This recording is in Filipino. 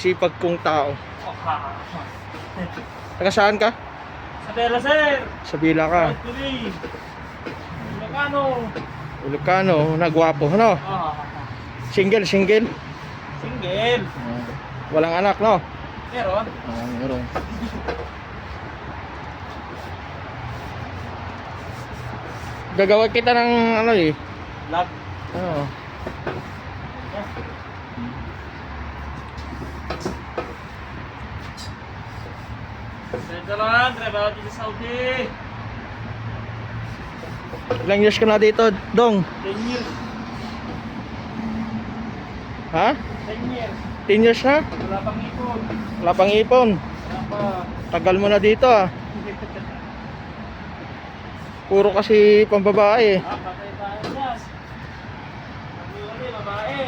Sisipag kong tao. Oh, ha. Taga saan ka? Sa Bella, sir. Sa Bila ka. Tuloy. Ilocano. Ilocano, nagwapo, ano? Ah, Single. single. Walang anak, no? Meron. Meron. Gagawa kita ng ano eh. Vlog. Oo. Senta lang, trabaho dito sa Saudi. Ilang years ka na dito, Dong? 10 years. Ha? 10 years. 10 years na? Wala pang ipon. Wala pang ipon. Wala pa. Tagal mo na dito ah. Puro kasi pambabae eh. Ah, patay tayo dyan. Wali, babae.